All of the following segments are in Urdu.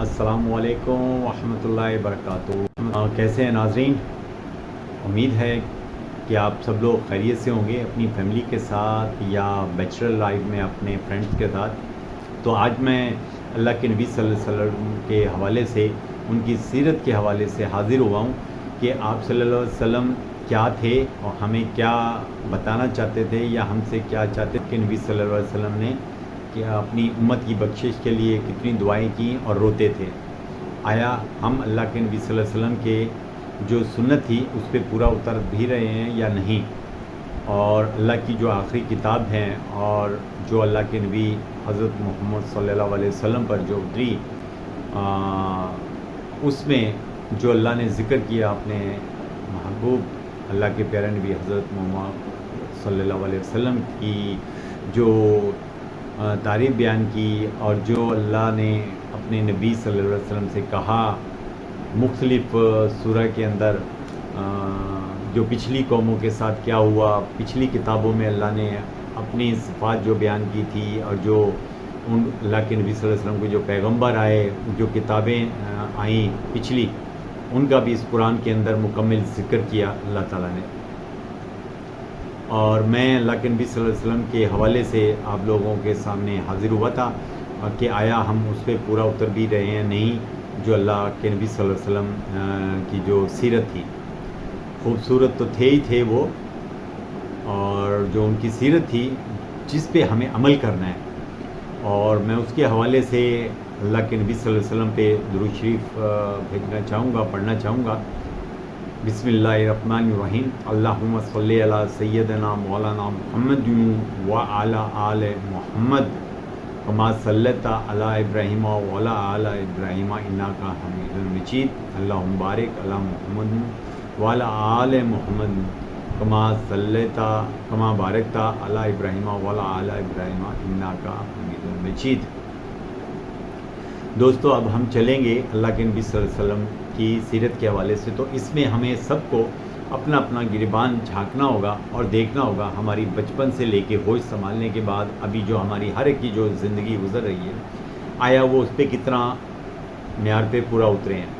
السلام علیکم ورحمۃ اللہ وبرکاتہ۔ کیسے ہیں ناظرین؟ امید ہے کہ آپ سب لوگ خیریت سے ہوں گے اپنی فیملی کے ساتھ یا بیچلر لائف میں اپنے فرینڈس کے ساتھ۔ تو آج میں اللہ کے نبی صلی اللہ علیہ وسلم کے حوالے سے، ان کی سیرت کے حوالے سے حاضر ہوا ہوں کہ آپ صلی اللہ علیہ وسلم کیا تھے اور ہمیں کیا بتانا چاہتے تھے یا ہم سے کیا چاہتے تھے کہ نبی صلی اللہ علیہ وسلم نے کہ اپنی امت کی بخشش کے لیے کتنی دعائیں کیں اور روتے تھے۔ آیا ہم اللہ کے نبی صلی اللہ علیہ وسلم کے جو سنت تھی اس پہ پورا اتر بھی رہے ہیں یا نہیں؟ اور اللہ کی جو آخری کتاب ہیں اور جو اللہ کے نبی حضرت محمد صلی اللہ علیہ وسلم پر جو اتری، اس میں جو اللہ نے ذکر کیا اپنے محبوب اللہ کے پیارے نبی حضرت محمد صلی اللہ علیہ وسلم کی جو تعریف بیان کی، اور جو اللہ نے اپنے نبی صلی اللہ علیہ وسلم سے کہا مختلف سورہ کے اندر، جو پچھلی قوموں کے ساتھ کیا ہوا، پچھلی کتابوں میں اللہ نے اپنی صفات جو بیان کی تھی، اور جو ان اللہ کے نبی صلی اللہ علیہ وسلم کو جو پیغمبر آئے، جو کتابیں آئیں پچھلی، ان کا بھی اس قرآن کے اندر مکمل ذکر کیا اللہ تعالیٰ نے۔ اور میں اللہ کے نبی صلی اللہ علیہ وسلم کے حوالے سے آپ لوگوں کے سامنے حاضر ہوا تھا کہ آیا ہم اس پہ پورا اتر بھی رہے ہیں نہیں، جو اللہ کے نبی صلی اللہ علیہ وسلم کی جو سیرت تھی، خوبصورت تو تھے ہی تھے وہ، اور جو ان کی سیرت تھی جس پہ ہمیں عمل کرنا ہے، اور میں اس کے حوالے سے اللہ کے نبی صلی اللہ علیہ وسلم پہ درود شریف بھیجنا چاہوں گا، پڑھنا چاہوں گا۔ بسم اللہ الرحمن الرحیم۔ اللہم صلی علی سیدنا مولانا محمد وعلی آل محمد کما صلیت علی ابراہیم وعلی آل ابراہیم انک حمید مجید۔ اللہم بارک علی محمد وعلی آل محمد کما بارکت علی ابراہیم وعلی آل ابراہیم انک حمید مجید۔ دوستو، اب ہم چلیں گے اللہ کے نبی صلی اللہ علیہ وسلم کی سیرت کے حوالے سے۔ تو اس میں ہمیں سب کو اپنا اپنا گریبان جھانکنا ہوگا اور دیکھنا ہوگا، ہماری بچپن سے لے کے ہوش سنبھالنے کے بعد ابھی جو ہماری ہر ایک کی جو زندگی گزر رہی ہے، آیا وہ اس پہ کتنا معیار پہ پورا اترے ہیں۔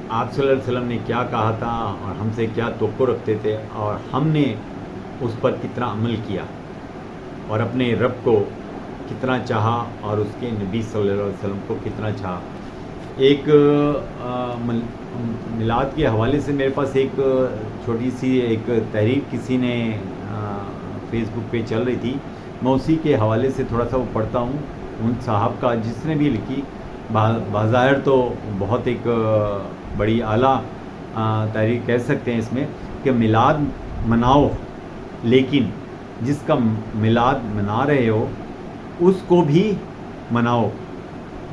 آپ صلی اللہ علیہ وسلم نے کیا کہا تھا اور ہم سے کیا توقع رکھتے تھے، اور ہم نے اس پر کتنا عمل کیا، اور اپنے رب کو کتنا چاہا اور اس کے نبی صلی اللہ علیہ وسلم کو کتنا چاہا۔ ایک میلاد کے حوالے سے میرے پاس ایک چھوٹی سی ایک تحریر کسی نے فیس بک پہ چل رہی تھی، میں اسی کے حوالے سے تھوڑا سا وہ پڑھتا ہوں ان صاحب کا جس نے بھی لکھی۔ بظاہر تو بہت ایک بڑی اعلیٰ تحریر کہہ سکتے ہیں اس میں کہ میلاد مناؤ، لیکن جس کا میلاد منا رہے ہو اس کو بھی مناؤ۔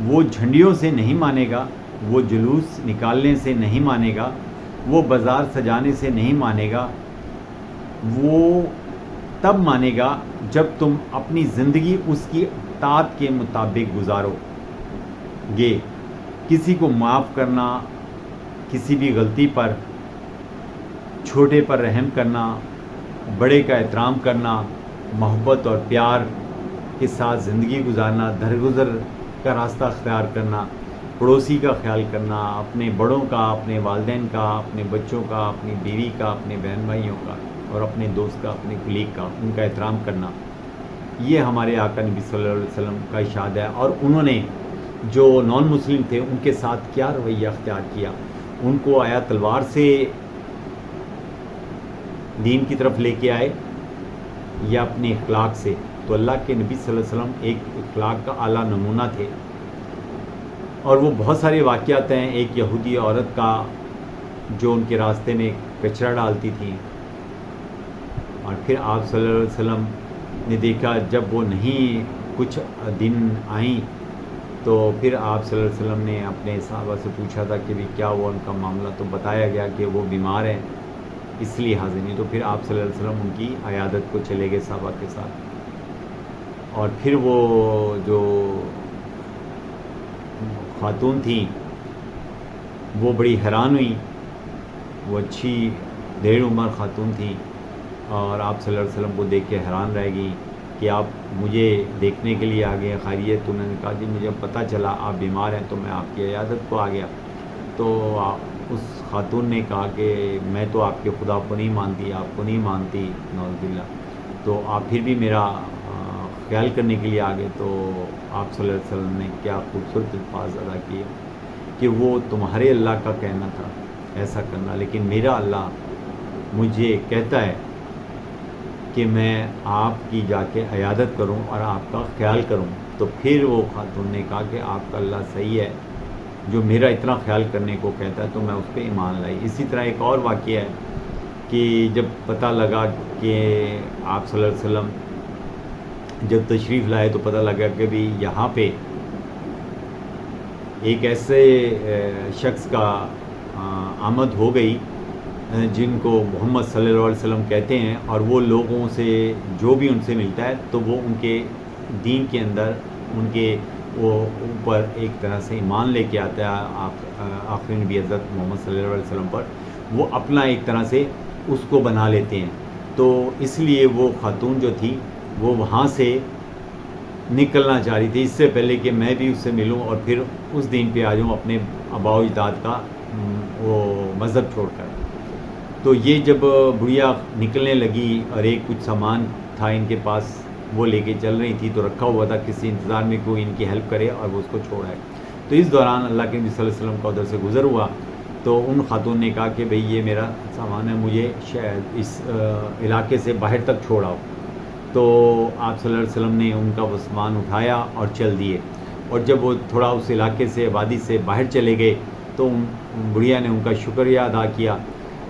وہ جھنڈیوں سے نہیں مانے گا، وہ جلوس نکالنے سے نہیں مانے گا، وہ بازار سجانے سے نہیں مانے گا، وہ تب مانے گا جب تم اپنی زندگی اس کی اطاعت کے مطابق گزارو گے۔ کسی کو معاف کرنا، کسی بھی غلطی پر، چھوٹے پر رحم کرنا، بڑے کا احترام کرنا، محبت اور پیار کے ساتھ زندگی گزارنا، درگزر کا راستہ اختیار کرنا، پڑوسی کا خیال کرنا، اپنے بڑوں کا، اپنے والدین کا، اپنے بچوں کا، اپنی بیوی کا، اپنے بہن بھائیوں کا، اور اپنے دوست کا، اپنے کلیگ کا، ان کا احترام کرنا، یہ ہمارے آقا نبی صلی اللہ علیہ وسلم کا ارشاد ہے۔ اور انہوں نے جو نان مسلم تھے ان کے ساتھ کیا رویہ اختیار کیا، ان کو آیا تلوار سے دین کی طرف لے کے آئے یا اپنے اخلاق سے؟ تو اللہ کے نبی صلی اللہ علیہ وسلم ایک اخلاق کا اعلیٰ نمونہ تھے، اور وہ بہت سارے واقعات ہیں۔ ایک یہودی عورت کا جو ان کے راستے میں کچرا ڈالتی تھی، اور پھر آپ صلی اللہ علیہ وسلم نے دیکھا جب وہ نہیں کچھ دن آئیں تو پھر آپ صلی اللہ علیہ وسلم نے اپنے صحابہ سے پوچھا تھا کہ بھی کیا ہوا ان کا معاملہ، تو بتایا گیا کہ وہ بیمار ہیں اس لیے حاضر نہیں۔ تو پھر آپ صلی اللہ علیہ وسلم ان کی عیادت کو چلے گئے صحابہ کے ساتھ، اور پھر وہ جو خاتون تھیں وہ بڑی حیران ہوئیں، وہ اچھی دیر عمر خاتون تھیں، اور آپ صلی اللہ علیہ وسلم کو دیکھ کے حیران رہ گئیں کہ آپ مجھے دیکھنے کے لیے آ گئے خیریت؟ تو میں نے کہا جی مجھے پتہ چلا آپ بیمار ہیں تو میں آپ کی عیادت کو آ گیا. تو اس خاتون نے کہا کہ میں تو آپ کے خدا کو نہیں مانتی، آپ کو نہیں مانتی، نعوذ باللہ، تو آپ پھر بھی میرا خیال کرنے کے لیے آ گئے. تو آپ صلی اللہ علیہ وسلم نے کیا خوبصورت الفاظ ادا کیے کہ وہ تمہارے اللہ کا کہنا تھا ایسا کرنا، لیکن میرا اللہ مجھے کہتا ہے کہ میں آپ کی جا کے عیادت کروں اور آپ کا خیال کروں. تو پھر وہ خاتون نے کہا کہ آپ کا اللہ صحیح ہے جو میرا اتنا خیال کرنے کو کہتا ہے، تو میں اس پہ ایمان لائی. اسی طرح ایک اور واقعہ ہے کہ جب پتہ لگا کہ آپ صلی اللہ علیہ وسلم جب تشریف لائے تو پتہ لگا کہ بھی یہاں پہ ایک ایسے شخص کا آمد ہو گئی جن کو محمد صلی اللہ علیہ وسلم کہتے ہیں، اور وہ لوگوں سے جو بھی ان سے ملتا ہے تو وہ ان کے دین کے اندر ان کے وہ اوپر ایک طرح سے ایمان لے کے آتا ہے آخری نبی حضرت محمد صلی اللہ علیہ وسلم پر، وہ اپنا ایک طرح سے اس کو بنا لیتے ہیں. تو اس لیے وہ خاتون جو تھی وہ وہاں سے نکلنا چاہ رہی تھی اس سے پہلے کہ میں بھی اس سے ملوں اور پھر اس دین پہ آ جاؤں اپنے آباء و اجداد کا وہ مذہب چھوڑ کر. تو یہ جب بڑھیا نکلنے لگی اور ایک کچھ سامان تھا ان کے پاس وہ لے کے چل رہی تھی تو رکھا ہوا تھا کسی انتظار میں کوئی ان کی ہیلپ کرے اور وہ اس کو چھوڑائے. تو اس دوران اللہ کے نبی صلی اللہ علیہ وسلم کا ادھر سے گزر ہوا تو ان خاتون نے کہا کہ بھئی یہ میرا سامان ہے، مجھے شاید اس علاقے سے باہر تک چھوڑاؤ. تو آپ صلی اللہ علیہ وسلم نے ان کا وہ سامان اٹھایا اور چل دیے. اور جب وہ تھوڑا اس علاقے سے وادی سے باہر چلے گئے تو بڑھیا نے ان کا شکریہ ادا کیا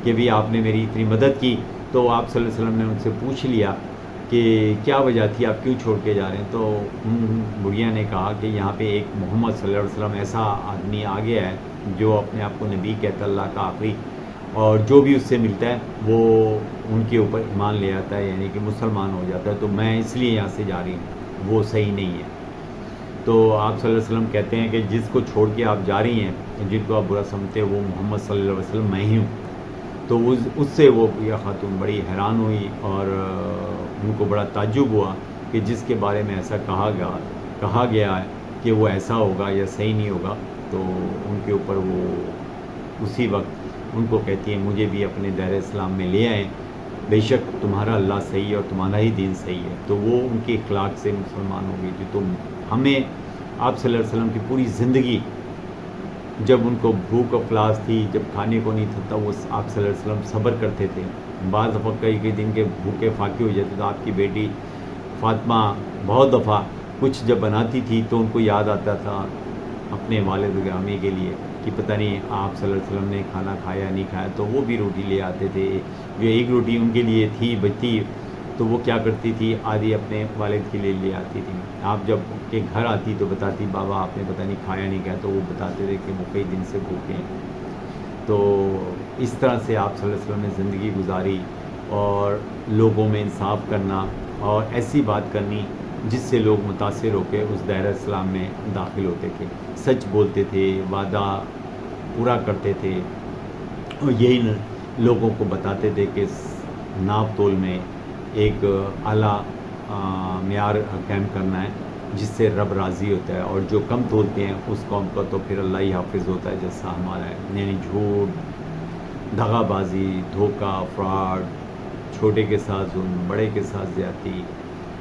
کہ بھی آپ نے میری اتنی مدد کی. تو آپ صلی اللہ علیہ وسلم نے ان سے پوچھ لیا کہ کیا وجہ تھی، آپ کیوں چھوڑ کے جا رہے ہیں؟ تو بڑھیا نے کہا کہ یہاں پہ ایک محمد صلی اللہ علیہ وسلم ایسا آدمی آ گیا ہے جو اپنے آپ کو نبی کہتا ہے، اللہ کا آخری، اور جو بھی اس سے ملتا ہے وہ ان کے اوپر ایمان لے آتا ہے، یعنی کہ مسلمان ہو جاتا ہے. تو میں اس لیے یہاں سے جا رہی ہوں، وہ صحیح نہیں ہے. تو آپ صلی اللہ علیہ وسلم کہتے ہیں کہ جس کو چھوڑ کے آپ جا رہی ہیں، جن کو آپ برا سمجھتے ہیں، وہ محمد صلی اللہ علیہ وسلم میں ہی ہوں. تو اس سے وہ یہ خاتون بڑی حیران ہوئی اور ان کو بڑا تعجب ہوا کہ جس کے بارے میں ایسا کہا گیا ہے کہ وہ ایسا ہوگا یا صحیح نہیں ہوگا. تو ان کے اوپر وہ اسی وقت ان کو کہتی ہیں مجھے بھی اپنے دائرۂ اسلام میں لے آئیں، بے شک تمہارا اللہ صحیح ہے اور تمہارا ہی دین صحیح ہے. تو وہ ان کے اخلاق سے مسلمان ہو گئی تھی. تو ہمیں آپ صلی اللہ علیہ وسلم کی پوری زندگی، جب ان کو بھوک افلاس تھی، جب کھانے کو نہیں تھا، وہ آپ صلی اللہ علیہ وسلم صبر کرتے تھے. بعض دفعہ کئی دن کے بھوکے فاقے ہو جاتے. تو آپ کی بیٹی فاطمہ بہت دفعہ کچھ جب بناتی تھی تو ان کو یاد آتا تھا اپنے والد گرامی کے لیے کہ پتہ نہیں آپ صلی اللہ علیہ وسلم نے کھانا کھایا نہیں کھایا. تو وہ بھی روٹی لے آتے تھے. جو ایک روٹی ان کے لیے تھی بچتی تو وہ کیا کرتی تھی، آدھی اپنے والد کے لیے لے آتی تھی. آپ جب کے گھر آتی تو بتاتی بابا آپ نے پتہ نہیں کھایا نہیں کھایا. تو وہ بتاتے تھے کہ وہ کئی دن سے بھوکے ہیں. تو اس طرح سے آپ صلی اللہ علیہ وسلم نے زندگی گزاری اور لوگوں میں انصاف کرنا اور ایسی بات کرنی جس سے لوگ متاثر ہو کے اس دائرہ اسلام میں داخل ہوتے تھے. سچ بولتے تھے، وعدہ پورا کرتے تھے، اور یہی لوگوں کو بتاتے تھے کہ ناپ تول میں ایک اعلیٰ معیار قائم کرنا ہے جس سے رب راضی ہوتا ہے، اور جو کم تولتے ہیں اس قوم کا تو پھر اللہ ہی حافظ ہوتا ہے جیسا ہمارا ہے. یعنی جھوٹ، دغا بازی، دھوکہ، فراڈ، چھوٹے کے ساتھ ظلم، بڑے کے ساتھ زیادتی،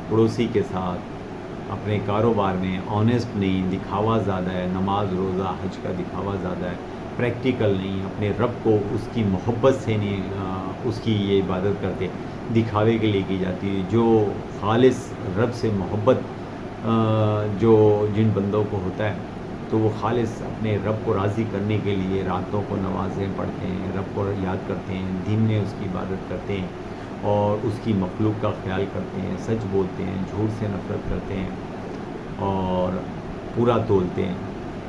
پڑوسی کے ساتھ، اپنے کاروبار میں آنیسٹ نہیں، دکھاوا زیادہ ہے. نماز روزہ حج کا دکھاوا زیادہ ہے، پریکٹیکل نہیں. اپنے رب کو اس کی محبت سے نہیں اس کی یہ عبادت کرتے، دکھاوے کے لیے کی جاتی ہے. جو خالص رب سے محبت جو جن بندوں کو ہوتا ہے تو وہ خالص اپنے رب کو راضی کرنے کے لیے راتوں کو نمازیں پڑھتے ہیں، رب کو یاد کرتے ہیں، دن میں اس کی عبادت کرتے ہیں اور اس کی مخلوق کا خیال کرتے ہیں، سچ بولتے ہیں، جھوٹ سے نفرت کرتے ہیں اور پورا تولتے ہیں،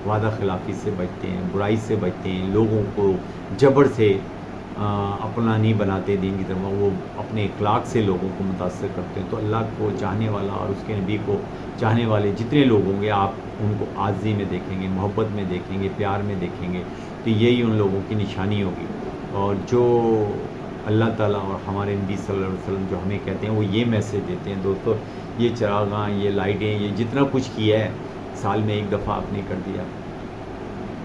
وعدہ خلافی سے بچتے ہیں، برائی سے بچتے ہیں، لوگوں کو جبر سے اپنا نہیں بناتے دین کی طرف، وہ اپنے اخلاق سے لوگوں کو متاثر کرتے ہیں. تو اللہ کو چاہنے والا اور اس کے نبی کو چاہنے والے جتنے لوگ ہوں گے آپ ان کو عاجزی میں دیکھیں گے، محبت میں دیکھیں گے، پیار میں دیکھیں گے. تو یہی ان لوگوں کی نشانی ہوگی. اور جو اللہ تعالیٰ اور ہمارے نبی صلی اللہ علیہ وسلم جو ہمیں کہتے ہیں وہ یہ میسج دیتے ہیں دوستو، یہ چراغاں، یہ لائٹیں، یہ جتنا کچھ کیا ہے سال میں ایک دفعہ آپ نے کر دیا،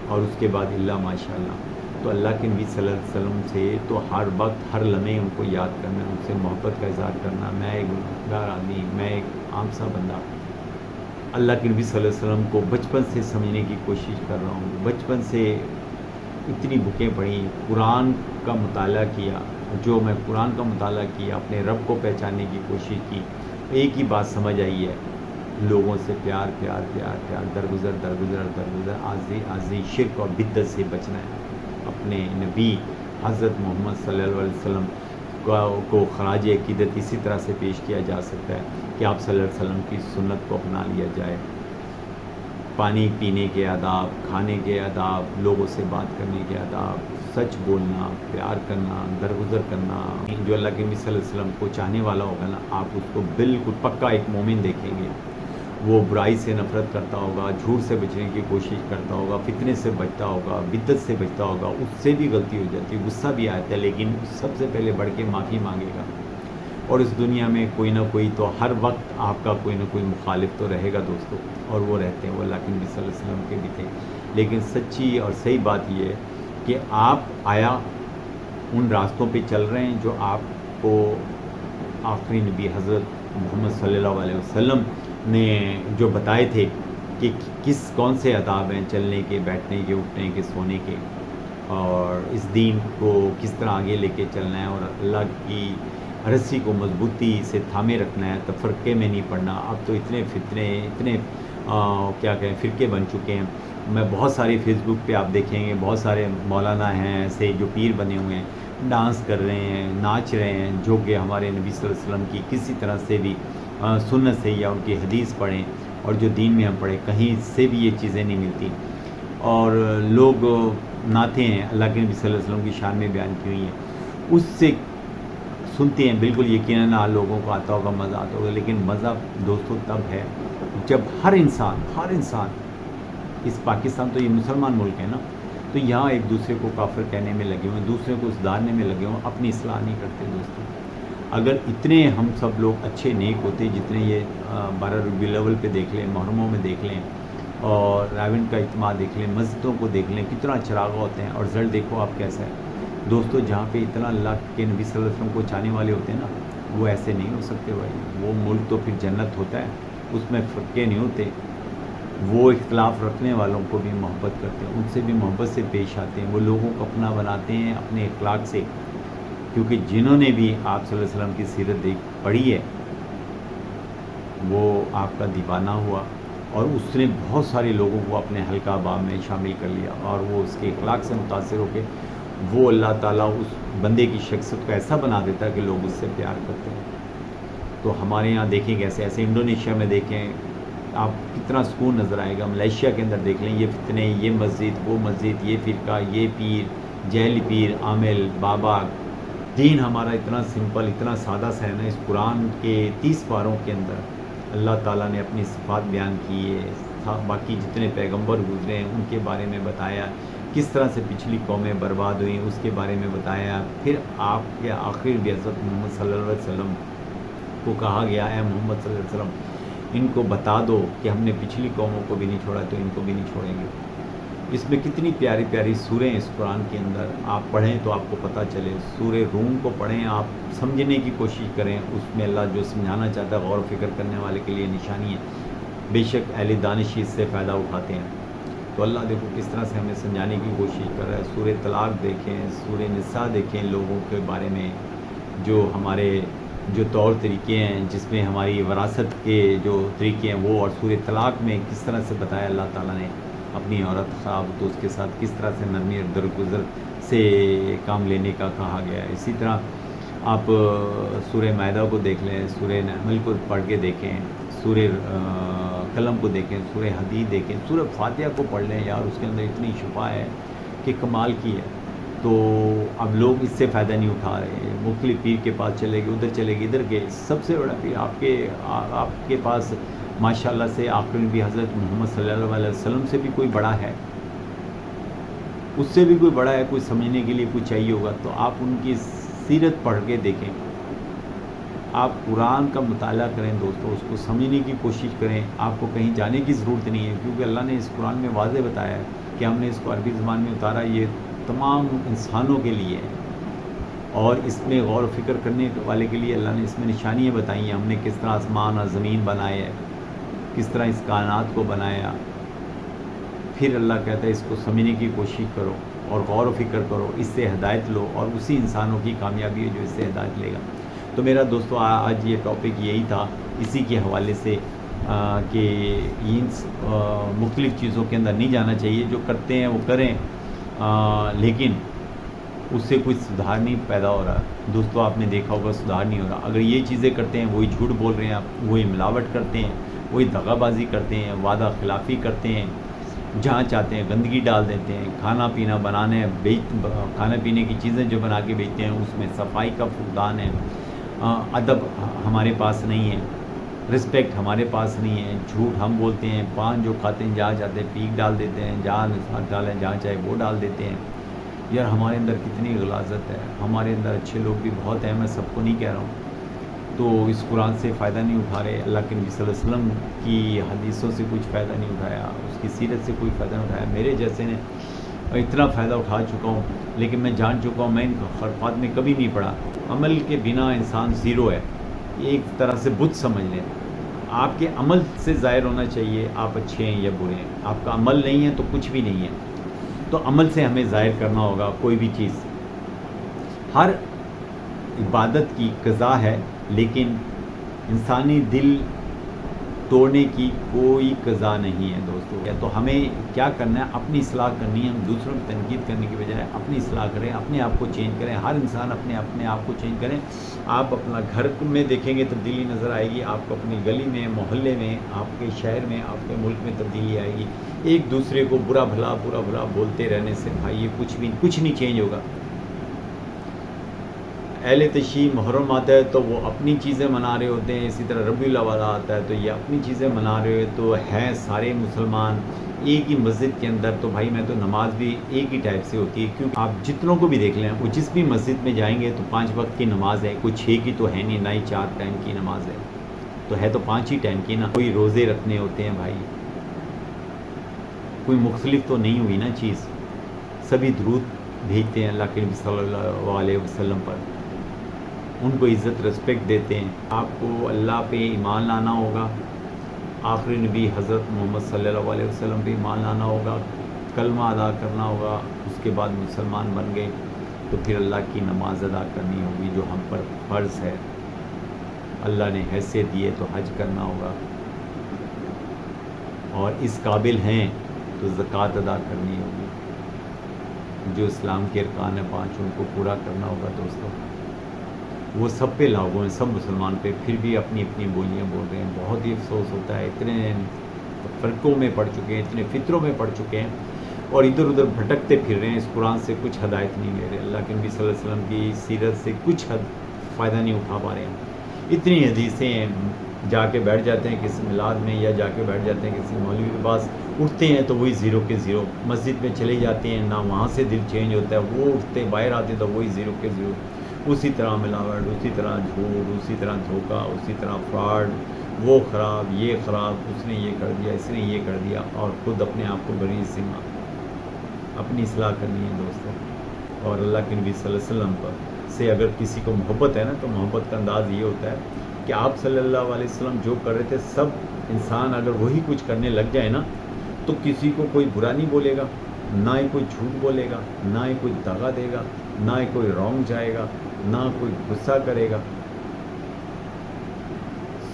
اور اس کے بعد اللہ ماشاء اللہ. تو اللہ کے نبی صلی اللہ علیہ وسلم سے تو ہر وقت ہر لمحے ان کو یاد کرنا، ان سے محبت کا اظہار کرنا. میں ایک گنہگار آدمی، میں ایک عام سا بندہ اللہ کے نبی صلی اللہ علیہ وسلم کو بچپن سے سمجھنے کی کوشش کر رہا ہوں. بچپن سے اتنی بکیں پڑھی، قرآن کا مطالعہ کیا. جو میں قرآن کا مطالعہ کیا، اپنے رب کو پہچاننے کی کوشش کی، ایک ہی بات سمجھ آئی ہے، لوگوں سے پیار پیار پیار پیار، درگزر درگزر درگزر، عاجزی عاجزی، شرک اور بدعت سے بچنا ہے. اپنے نبی حضرت محمد صلی اللہ علیہ وسلم کو خراج عقیدت اسی طرح سے پیش کیا جا سکتا ہے کہ آپ صلی اللہ علیہ وسلم کی سنت کو اپنا لیا جائے. پانی پینے کے آداب، کھانے کے آداب، لوگوں سے بات کرنے کے آداب، سچ بولنا، پیار کرنا، درگزر کرنا. جو اللہ کے نبی صلی اللہ علیہ وسلم کو چاہنے والا ہوگا نا، آپ اس کو بالکل پکا ایک مومن دیکھیں گے. وہ برائی سے نفرت کرتا ہوگا، جھوٹ سے بچنے کی کوشش کرتا ہوگا، فتنے سے بچتا ہوگا، بدعت سے بچتا ہوگا. اس سے بھی غلطی ہو جاتی ہے، غصہ بھی آتا ہے، لیکن سب سے پہلے بڑھ کے معافی مانگے گا. اور اس دنیا میں کوئی نہ کوئی تو ہر وقت آپ کا کوئی نہ کوئی مخالف تو رہے گا دوستو، اور وہ رہتے ہیں، وہ اللہ کے نبی صلی اللہ علیہ وسلم کے بھی تھے. لیکن سچی اور صحیح بات یہ ہے کہ آپ آیا ان راستوں پہ چل رہے ہیں جو آپ کو آخری نبی حضرت محمد صلی اللہ علیہ وسلم نے جو بتائے تھے کہ کون سے آداب ہیں چلنے کے، بیٹھنے کے، اٹھنے کے، سونے کے، اور اس دین کو کس طرح آگے لے کے چلنا ہے، اور اللہ کی رسی کو مضبوطی سے تھامے رکھنا ہے، تفرقے میں نہیں پڑنا. اب تو اتنے فتنے، اتنے کیا کہیں فرقے بن چکے ہیں. میں بہت ساری فیس بک پہ آپ دیکھیں گے، بہت سارے مولانا ہیں ایسے جو پیر بنے ہوئے ہیں، ڈانس کر رہے ہیں، ناچ رہے ہیں، جو کہ ہمارے نبی صلی اللہ علیہ وسلم کی کسی طرح سے بھی سنت سے یا ان کی حدیث پڑھیں، اور جو دین میں ہم پڑھیں کہیں سے بھی یہ چیزیں نہیں ملتی. اور لوگ نعتیں ہیں اللہ کے نبی صلی اللہ علیہ وسلم کی شان میں بیان کی ہوئی ہیں، اس سے سنتے ہیں. بالکل یقیناً لوگوں کو آتا ہوگا، مزہ آتا ہوگا، لیکن مزہ دوستوں تب ہے جب ہر انسان اس پاکستان تو یہ مسلمان ملک ہے نا، تو یہاں ایک دوسرے کو کافر کہنے میں لگے ہوئے ہیں، دوسرے کو سدھارنے میں لگے ہوئے ہیں، اپنی اصلاح نہیں کرتے دوستوں. اگر اتنے ہم سب لوگ اچھے نیک ہوتے جتنے یہ 12 ربیع الاول پہ دیکھ لیں، محرموں میں دیکھ لیں، اور راون کا اجتماع دیکھ لیں، مسجدوں کو دیکھ لیں، کتنا چراغ ہوتے ہیں، اور رزلٹ دیکھو آپ کیسا ہے دوستو. جہاں پہ اتنا اللہ کے نبی صلی اللہ علیہ وسلم کو چاہنے والے ہوتے ہیں نا، وہ ایسے نہیں ہو سکتے بھائی. وہ ملک تو پھر جنت ہوتا ہے، اس میں فرقے نہیں ہوتے. وہ اختلاف رکھنے والوں کو بھی محبت کرتے ہیں، ان سے بھی محبت سے پیش آتے ہیں، وہ لوگوں کو اپنا بناتے ہیں اپنے اخلاق سے. کیونکہ جنہوں نے بھی آپ صلی اللہ علیہ وسلم کی سیرت پڑھی ہے، وہ آپ کا دیوانہ ہوا، اور اس نے بہت سارے لوگوں کو اپنے حلقہ باب میں شامل کر لیا، اور وہ اس کے اخلاق سے متاثر ہو کے وہ اللہ تعالیٰ اس بندے کی شخصیت کو ایسا بنا دیتا ہے کہ لوگ اس سے پیار کرتے ہیں. تو ہمارے یہاں دیکھیں کیسے، ایسے انڈونیشیا میں دیکھیں آپ کتنا سکون نظر آئے گا. ملیشیا کے اندر دیکھ لیں، یہ فتنے، یہ مسجد، وہ مسجد، یہ فرقہ، یہ پیر، جیل پیر، عامل، بابا. دین ہمارا اتنا سمپل، اتنا سادہ سا ہے نا. اس قرآن کے 30 پاروں کے اندر اللہ تعالیٰ نے اپنی صفات بیان کی ہے، باقی جتنے پیغمبر گزرے ہیں ان کے بارے میں بتایا، کس طرح سے پچھلی قومیں برباد ہوئیں اس کے بارے میں بتایا. پھر آپ کے آخری نبی حضرت محمد صلی اللہ علیہ وسلم کو کہا گیا ہے محمد صلی اللہ علیہ وسلم ان کو بتا دو کہ ہم نے پچھلی قوموں کو بھی نہیں چھوڑا تو ان کو بھی نہیں چھوڑیں گے. اس میں کتنی پیاری پیاری سوریں ہیں اس قرآن کے اندر، آپ پڑھیں تو آپ کو پتہ چلے. سورہ روم کو پڑھیں، آپ سمجھنے کی کوشش کریں، اس میں اللہ جو سمجھانا چاہتا ہے غور و فکر کرنے والے کے لیے نشانی ہے. بے شک اہل دانش اس سے فائدہ اٹھاتے ہیں. تو اللہ دیکھو کس طرح سے ہمیں سمجھانے کی کوشش کر رہا ہے. سورہ طلاق دیکھیں، سورہ نساء دیکھیں، لوگوں کے بارے میں جو ہمارے جو طور طریقے ہیں جس میں ہماری وراثت کے جو طریقے ہیں وہ، اور سورہ طلاق میں کس طرح سے بتایا اللہ تعالیٰ نے اپنی عورت خراب تو اس کے ساتھ کس طرح سے نرمی اور درگزر سے کام لینے کا کہا گیا ہے. اسی طرح آپ سورہ مائدہ کو دیکھ لیں، سورہ نحل کو پڑھ کے دیکھیں، سورہ قلم کو دیکھیں، سورہ حدید دیکھیں، سورہ فاتحہ کو پڑھ لیں. یار اس کے اندر اتنی شفا ہے کہ کمال کی ہے. تو اب لوگ اس سے فائدہ نہیں اٹھا رہے، مختلف پیر کے پاس چلے گئے، ادھر چلے گئے، ادھر گئے. سب سے بڑا پیر آپ کے پاس ماشاءاللہ سے آخری نبی حضرت محمد صلی اللہ علیہ وسلم سے بھی کوئی بڑا ہے، اس سے بھی کوئی بڑا ہے، کوئی سمجھنے کے لیے کوئی چاہیے ہوگا. تو آپ ان کی سیرت پڑھ کے دیکھیں، آپ قرآن کا مطالعہ کریں دوستو، اس کو سمجھنے کی کوشش کریں. آپ کو کہیں جانے کی ضرورت نہیں ہے، کیونکہ اللہ نے اس قرآن میں واضح بتایا ہے کہ ہم نے اس کو عربی زبان میں اتارا، یہ تمام انسانوں کے لیے ہے. اور اس میں غور و فکر کرنے والے کے لیے اللہ نے اس میں نشانیاں بتائی ہیں، ہم نے کس طرح آسمان اور زمین بنائے ہے، کس طرح اس کائنات کو بنایا. پھر اللہ کہتا ہے اس کو سمجھنے کی کوشش کرو اور غور و فکر کرو، اس سے ہدایت لو، اور اسی انسانوں کی کامیابی ہے جو اس سے ہدایت لے گا. تو میرا دوستو آج یہ ٹاپک یہی تھا، اسی کے حوالے سے کہ ان مختلف چیزوں کے اندر نہیں جانا چاہیے. جو کرتے ہیں وہ کریں، لیکن اس سے کچھ سدھار نہیں پیدا ہو رہا. دوستو آپ نے دیکھا ہوگا سدھار نہیں ہو رہا. اگر یہ چیزیں کرتے ہیں، وہی جھوٹ بول رہے ہیں آپ، وہی ملاوٹ کرتے ہیں، وہی دغا بازی کرتے ہیں، وعدہ خلافی کرتے ہیں، جہاں چاہتے ہیں گندگی ڈال دیتے ہیں، کھانا پینا کھانا پینے کی چیزیں جو بنا کے بیچتے ہیں اس میں صفائی کا فقدان ہے، ادب ہمارے پاس نہیں ہے، رسپیکٹ ہمارے پاس نہیں ہے، جھوٹ ہم بولتے ہیں، پان جو کھاتے ہیں جہاں چاہتے ہیں پیک ڈال دیتے ہیں، جہاں نثار ڈالیں جہاں چاہے وہ ڈال دیتے ہیں. یار ہمارے اندر کتنی غلاظت ہے، ہمارے اندر اچھے لوگ بھی بہت ہیں، میں سب کو نہیں کہہ رہا ہوں. تو اس قرآن سے فائدہ نہیں اٹھا رہے، اللہ کے نبی صلی اللہ علیہ وسلم کی حدیثوں سے کچھ فائدہ نہیں اٹھایا، اس کی سیرت سے کوئی فائدہ نہیں اٹھایا. میرے جیسے نے اتنا فائدہ اٹھا چکا ہوں، لیکن میں جان چکا ہوں، میں ان خرافات میں کبھی نہیں پڑا. عمل کے بنا انسان زیرو ہے، ایک طرح سے بت سمجھ لیں. آپ کے عمل سے ظاہر ہونا چاہیے آپ اچھے ہیں یا برے ہیں. آپ کا عمل نہیں ہے تو کچھ بھی نہیں ہے. تو عمل سے ہمیں ظاہر کرنا ہوگا کوئی بھی چیز. ہر عبادت کی قضا ہے، لیکن انسانی دل توڑنے کی کوئی قضا نہیں ہے دوستو. تو ہمیں کیا کرنا ہے، اپنی اصلاح کرنی ہے. ہم دوسروں کی تنقید کرنے کی بجائے اپنی اصلاح کریں، اپنے آپ کو چینج کریں. ہر انسان اپنے آپ کو چینج کریں. آپ اپنا گھر میں دیکھیں گے تبدیلی نظر آئے گی، آپ کو اپنی گلی میں، محلے میں، آپ کے شہر میں، آپ کے ملک میں تبدیلی آئے گی. ایک دوسرے کو برا بھلا بولتے رہنے سے بھائی یہ کچھ نہیں چینج ہوگا. اہل تشیع محرم آتا ہے تو وہ اپنی چیزیں منا رہے ہوتے ہیں، اسی طرح ربیع الاول آتا ہے تو یہ اپنی چیزیں منا رہے ہوتے، تو ہیں سارے مسلمان ایک ہی مسجد کے اندر. تو بھائی میں تو نماز بھی ایک ہی ٹائپ سے ہوتی ہے، کیونکہ آپ جتنوں کو بھی دیکھ لیں، وہ جس بھی مسجد میں جائیں گے تو 5 وقت کی نماز ہے، کوئی 6 کی تو ہے نہیں، نہ ہی 4 ٹائم کی نماز ہے، تو ہے تو 5 ہی ٹائم کی نا. کوئی روزے رکھنے ہوتے ہیں بھائی، کوئی مختلف تو نہیں ہوئی نا چیز. سبھی درود بھیجتے ہیں اللہ کے نبی صلی اللہ علیہ وسلم پر، ان کو عزت رسپیکٹ دیتے ہیں. آپ کو اللہ پہ ایمان لانا ہوگا، آخری نبی حضرت محمد صلی اللہ علیہ وسلم پہ ایمان لانا ہوگا، کلمہ ادا کرنا ہوگا. اس کے بعد مسلمان بن گئے تو پھر اللہ کی نماز ادا کرنی ہوگی جو ہم پر فرض ہے. اللہ نے حیثیت دی ہے تو حج کرنا ہوگا، اور اس قابل ہیں تو زکوٰۃ ادا کرنی ہوگی. جو اسلام کے ارکان ہیں 5 ان کو پورا کرنا ہوگا دوستوں. وہ سب پہ لاگو ہیں، سب مسلمان پہ، پھر بھی اپنی بولیاں بول رہے ہیں. بہت ہی افسوس ہوتا ہے، اتنے فرقوں میں پڑ چکے ہیں، اتنے فطروں میں پڑ چکے ہیں، اور ادھر ادھر بھٹکتے پھر رہے ہیں. اس قرآن سے کچھ ہدایت نہیں لے رہے، اللہ کے نبی صلی اللہ علیہ وسلم کی سیرت سے کچھ فائدہ نہیں اٹھا پا رہے ہیں. اتنی حدیثیں ہیں، جا کے بیٹھ جاتے ہیں کسی میلاد میں، یا جا کے بیٹھ جاتے ہیں کسی مولوی کے پاس، اٹھتے ہیں تو وہی زیرو کے زیرو. مسجد میں چلے جاتے ہیں، نہ وہاں سے دل چینج ہوتا ہے، وہ اٹھتے باہر آتے تو وہی زیرو کے زیرو. اسی طرح ملاوٹ، اسی طرح جھوٹ، اسی طرح دھوکہ، اسی طرح فراڈ. وہ خراب، یہ خراب، اس نے یہ کر دیا، اس نے یہ کر دیا، اور خود اپنے آپ کو بری ذمہ. اپنی اصلاح کرنی ہے دوستوں. اور اللہ کے نبی صلی اللہ علیہ وسلم سے اگر کسی کو محبت ہے نا، تو محبت کا انداز یہ ہوتا ہے کہ آپ صلی اللہ علیہ وسلم جو کر رہے تھے، سب انسان اگر وہی کچھ کرنے لگ جائے نا، تو کسی کو کوئی برا نہیں بولے گا، نہ ہی کوئی جھوٹ بولے گا، نہ ہی کوئی دغا دے گا، نہ ہی کوئی رونگ جائے گا، نہ کوئی غصہ کرے گا.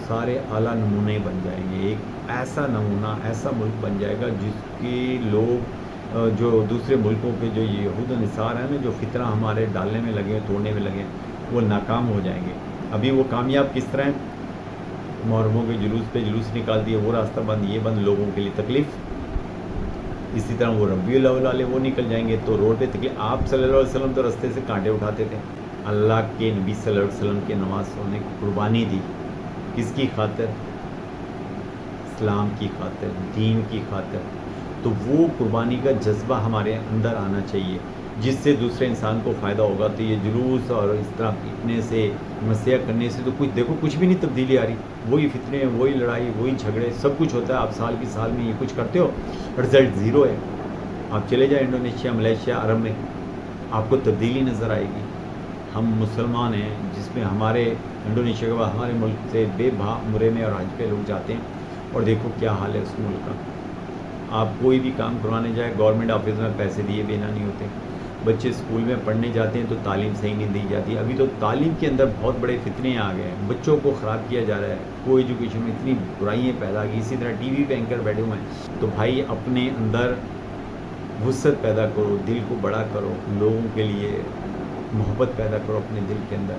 سارے اعلیٰ نمونے بن جائیں گے. ایک ایسا نمونہ، ایسا ملک بن جائے گا جس کے لوگ جو دوسرے ملکوں کے جو یہود و نصار ہیں نا، جو فتنہ ہمارے ڈالنے میں لگے ہیں، توڑنے میں لگے ہیں، وہ ناکام ہو جائیں گے. ابھی وہ کامیاب کس طرح ہیں؟ محرموں کے جلوس پہ جلوس نکال دیے، وہ راستہ بند، یہ بند، لوگوں کے لیے تکلیف. اسی طرح وہ ربیع الاول والے وہ نکل جائیں گے تو روڈ پہ تکلیف. آپ صلی اللہ علیہ وسلم تو رستے سے کانٹے اٹھاتے تھے. اللہ کے نبی صلی اللہ علیہ وسلم کے نماز سونے کی قربانی دی، کس کی خاطر؟ اسلام کی خاطر، دین کی خاطر. تو وہ قربانی کا جذبہ ہمارے اندر آنا چاہیے. جس سے دوسرے انسان کو فائدہ ہوگا. تو یہ جلوس اور اس طرح پیٹنے سے مسیح کرنے سے تو کچھ دیکھو کچھ بھی نہیں تبدیلی آ رہی. وہی فتنے, وہی لڑائی, وہی جھگڑے, سب کچھ ہوتا ہے. آپ سال کی سال میں یہ کچھ کرتے ہو, رزلٹ زیرو ہے. آپ چلے جائیں انڈونیشیا, ملیشیا, عرب میں, آپ کو تبدیلی نظر آئے گی. ہم مسلمان ہیں جس میں ہمارے انڈونیشیا کے بعد ہمارے ملک سے بے بھا مرے میں اور حج پہ لوگ جاتے ہیں, اور دیکھو کیا حال ہے اس ملک کا. آپ کوئی بھی کام کروانے جائیں گورنمنٹ آفس میں پیسے دیے بنا نہیں ہوتے. بچے اسکول میں پڑھنے جاتے ہیں تو تعلیم صحیح نہیں دی جاتی. ابھی تو تعلیم کے اندر بہت بڑے فتنے آ گئے ہیں, بچوں کو خراب کیا جا رہا ہے. کو ایجوکیشن میں اتنی برائیاں پیدا کی. اسی طرح ٹی وی پہ اینکر بیٹھے ہوئے ہیں. تو بھائی اپنے اندر وسعت پیدا کرو, دل کو بڑا کرو, لوگوں کے لیے محبت پیدا کرو اپنے دل کے اندر.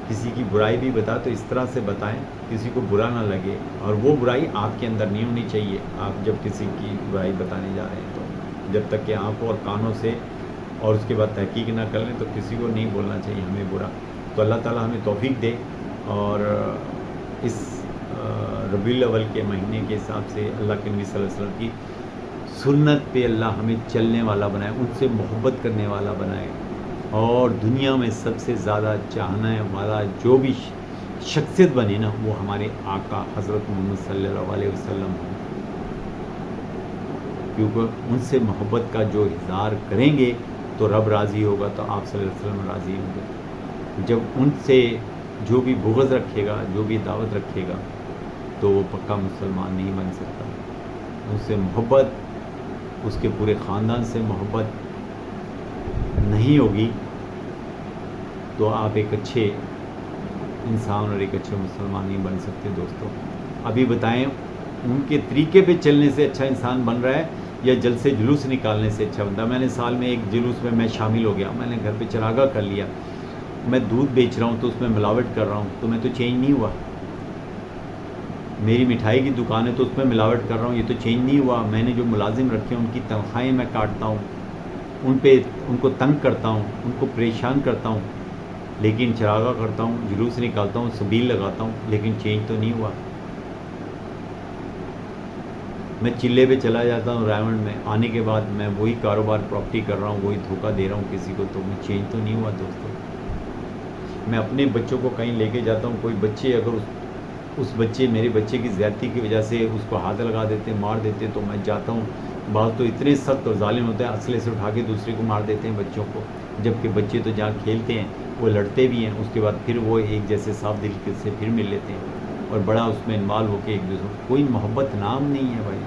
کسی کی برائی بھی بتا تو اس طرح سے بتائیں کسی کو برا نہ لگے, اور وہ برائی آپ کے اندر نہیں ہونی چاہیے. آپ جب کسی کی برائی بتانے جا رہے ہیں تو جب تک کہ آنکھوں اور کانوں سے اور اس کے بعد تحقیق نہ کر لیں تو کسی کو نہیں بولنا چاہیے ہمیں برا. تو اللہ تعالیٰ ہمیں توفیق دے, اور اس ربیع الاول کے مہینے کے حساب سے اللہ کے نبی صلی اللہ علیہ وسلم کی سنت پہ اللہ ہمیں چلنے والا بنائے, ان سے محبت کرنے والا بنائے, اور دنیا میں سب سے زیادہ چاہنے والا جو بھی شخصیت بنے نا وہ ہمارے آقا حضرت محمد صلی اللہ علیہ وسلم ہوں. کیونکہ ان سے محبت کا جو اظہار کریں گے تو رب راضی ہوگا, تو آپ صلی اللہ علیہ وسلم راضی ہوں گے. جب ان سے جو بھی بغض رکھے گا, جو بھی دعوت رکھے گا, تو وہ پکا مسلمان نہیں بن سکتا. ان سے محبت, اس کے پورے خاندان سے محبت نہیں ہوگی تو آپ ایک اچھے انسان اور ایک اچھے مسلمان نہیں بن سکتے. دوستوں ابھی بتائیں ان کے طریقے پہ چلنے سے اچھا انسان بن رہا ہے یا جلسے جلوس نکالنے سے اچھا بنتا ہے؟ میں نے سال میں ایک جلوس میں شامل ہو گیا, میں نے گھر پہ چراغاں کر لیا, میں دودھ بیچ رہا ہوں تو اس میں ملاوٹ کر رہا ہوں, تو میں تو چینج نہیں ہوا. میری مٹھائی کی دکان ہے تو اس میں ملاوٹ کر رہا ہوں, یہ تو چینج نہیں ہوا. میں نے جو ملازم رکھے ہیں ان کی تنخواہیں میں کاٹتا ہوں, ان کو تنگ کرتا ہوں, ان کو پریشان کرتا ہوں, لیکن چراغاں کرتا ہوں, جلوس نکالتا ہوں, سبیل لگاتا ہوں, لیکن چینج تو نہیں ہوا. میں چلے پہ چلا جاتا ہوں رائمنڈ میں, آنے کے بعد میں وہی کاروبار پراپرٹی کر رہا ہوں, وہی دھوکہ دے رہا ہوں کسی کو, تو میں چینج تو نہیں ہوا. دوستوں میں اپنے بچوں کو کہیں لے کے جاتا ہوں, کوئی بچے اگر اس بچے میرے بچے کی زیادتی کی وجہ سے اس کو ہاتھ لگا دیتے, مار دیتے, تو میں جاتا ہوں. بعض تو اتنے سخت اور ظالم ہوتے ہیں, اسلحے سے اٹھا کے دوسرے کو مار دیتے ہیں بچوں کو, جبکہ بچے تو جہاں کھیلتے ہیں وہ لڑتے بھی ہیں, اس کے بعد پھر وہ ایک جیسے صاف دل سے پھر مل لیتے ہیں, اور بڑا اس میں انوالو ہو کے ایک دوسرے. کوئی محبت نام نہیں ہے بھائی,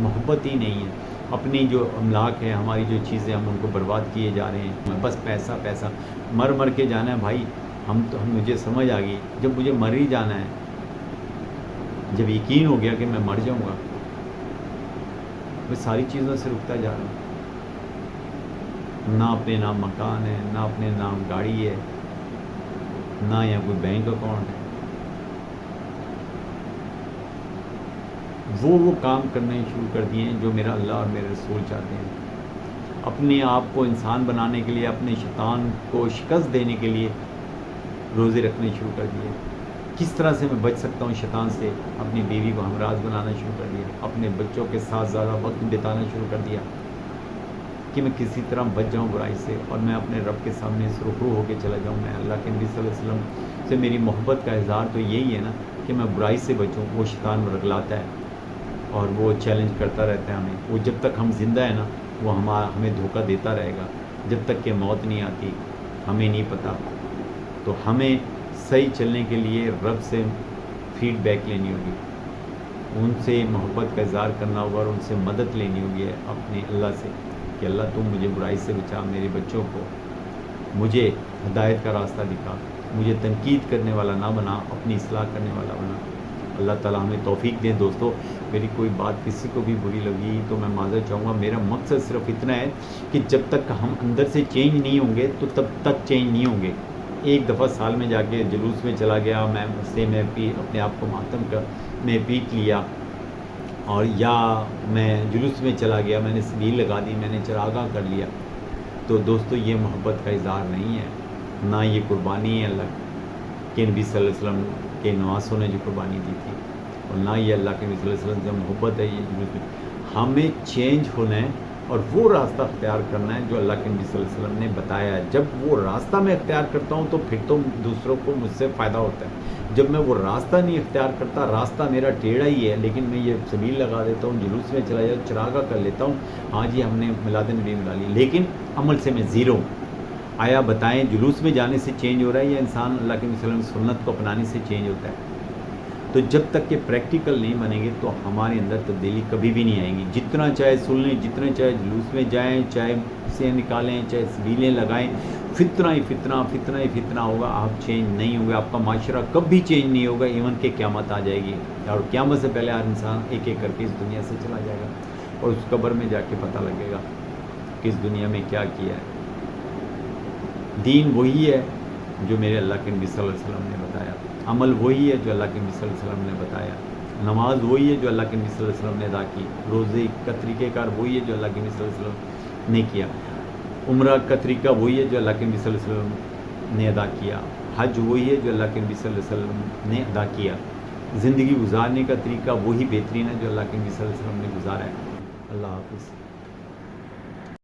محبت ہی نہیں ہے. اپنی جو املاک ہے, ہماری جو چیزیں, ہم ان کو برباد کیے جا رہے ہیں. بس پیسہ پیسہ, مر کے جانا ہے بھائی. مجھے سمجھ آ گئی جب مجھے مر ہی جانا ہے, جب یقین ہو گیا کہ میں مر جاؤں گا, میں ساری چیزوں سے رکتا جا رہا ہوں. نہ اپنے نام مکان ہے, نہ اپنے نام گاڑی ہے, نہ یا کوئی بینک اکاؤنٹ ہے. وہ کام کرنے شروع کر دیے ہیں جو میرا اللہ اور میرے رسول چاہتے ہیں. اپنے آپ کو انسان بنانے کے لیے, اپنے شیطان کو شکست دینے کے لیے روزے رکھنے شروع کر دیے. کس طرح سے میں بچ سکتا ہوں شیطان سے؟ اپنی بیوی کو ہمراز بنانا شروع کر دیا, اپنے بچوں کے ساتھ زیادہ وقت بتانا شروع کر دیا کہ میں کسی طرح بچ جاؤں برائی سے, اور میں اپنے رب کے سامنے سرخرو ہو کے چلا جاؤں. میں اللہ کے نبی صلی اللہ علیہ وسلم سے میری محبت کا اظہار تو یہی ہے نا کہ میں برائی سے بچوں. وہ شیطان رگلاتا ہے اور وہ چیلنج کرتا رہتا ہے ہمیں. وہ جب تک ہم زندہ ہیں نا وہ ہمیں دھوکہ دیتا رہے گا, جب تک کہ موت نہیں آتی. ہمیں نہیں پتہ. تو ہمیں صحیح چلنے کے لیے رب سے فیڈ بیک لینی ہوگی, ان سے محبت کا اظہار کرنا ہوگا, اور ان سے مدد لینی ہوگی اپنے اللہ سے کہ اللہ تم مجھے برائی سے بچا, میرے بچوں کو مجھے ہدایت کا راستہ دکھا, مجھے تنقید کرنے والا نہ بنا, اپنی اصلاح کرنے والا بنا. اللہ تعالیٰ ہمیں توفیق دیں. دوستو میری کوئی بات کسی کو بھی بری لگی تو میں معذرت چاہوں گا. میرا مقصد صرف اتنا ہے کہ جب تک ہم اندر سے چینج نہیں ہوں گے تو تب تک چینج نہیں ہوں گے. ایک دفعہ سال میں جا کے جلوس میں چلا گیا, میں اپنے آپ کو ماتم میں پیٹ لیا, اور یا میں جلوس میں چلا گیا, میں نے سبیل لگا دی, میں نے چراغاں کر لیا, تو دوستو یہ محبت کا اظہار نہیں ہے, نہ یہ قربانی ہے اللہ کے نبی صلی اللہ علیہ وسلم کے نواسوں نے جو قربانی دی تھی, اور نہ یہ اللہ کے نبی صلی اللہ علیہ وسلم سے محبت ہے. یہ جلوس میں ہمیں چینج ہونا ہے اور وہ راستہ اختیار کرنا ہے جو اللہ کے نبی صلی اللہ علیہ وسلم نے بتایا ہے. جب وہ راستہ میں اختیار کرتا ہوں تو پھر تو دوسروں کو مجھ سے فائدہ ہوتا ہے. جب میں وہ راستہ نہیں اختیار کرتا، راستہ میرا ٹیڑھا ہی ہے، لیکن میں یہ سبیل لگا دیتا ہوں، جلوس میں چلا جاتا ہوں، چراغا کر لیتا ہوں، ہاں جی ہم نے میلاد نبی ملا لی، لیکن عمل سے میں زیرو ہوں. آیا بتائیں جلوس میں جانے سے چینج ہو رہا ہے یا انسان اللہ کے نبی صلی اللہ علیہ وسلم سنت کو اپنانے سے چینج ہوتا ہے؟ تو جب تک کہ پریکٹیکل نہیں بنیں گے تو ہمارے اندر تبدیلی کبھی بھی نہیں آئے گی. جتنا چاہے سن لیں، جتنے چاہے جلوس میں جائیں، چاہے سے نکالیں، چاہے سبیلیں لگائیں، فتنہ ہی فتنہ ہوگا. آپ چینج نہیں ہوگا، آپ کا معاشرہ کبھی چینج نہیں ہوگا، ایون کہ قیامت آ جائے گی. اور قیامت سے پہلے ہر انسان ایک ایک کر کے اس دنیا سے چلا جائے گا اور اس قبر میں جا کے پتہ لگے گا کہ اس دنیا میں کیا کیا ہے. دین وہی ہے جو میرے اللہ کے نبی صلی اللہ علیہ وسلم نے بتایا، عمل وہی ہے جو اللہ کے نبی صلی اللہ علیہ وسلم نے بتایا، نماز وہی ہے جو اللہ کے نبی صلی اللہ علیہ وسلم نے ادا کی، روزے کا طریقہ کار وہی ہے جو اللہ کے نبی صلی اللہ علیہ وسلم نے کیا، عمرہ کا طریقہ وہی ہے جو اللہ کے نبی صلی اللہ علیہ وسلم نے ادا کیا، حج وہی ہے جو اللہ کے نبی صلی اللہ علیہ وسلم نے ادا کیا، زندگی گزارنے کا طریقہ وہی بہترین ہے جو اللہ کے نبی صلی اللہ علیہ وسلم نے گزارا ہے. اللہ حافظ.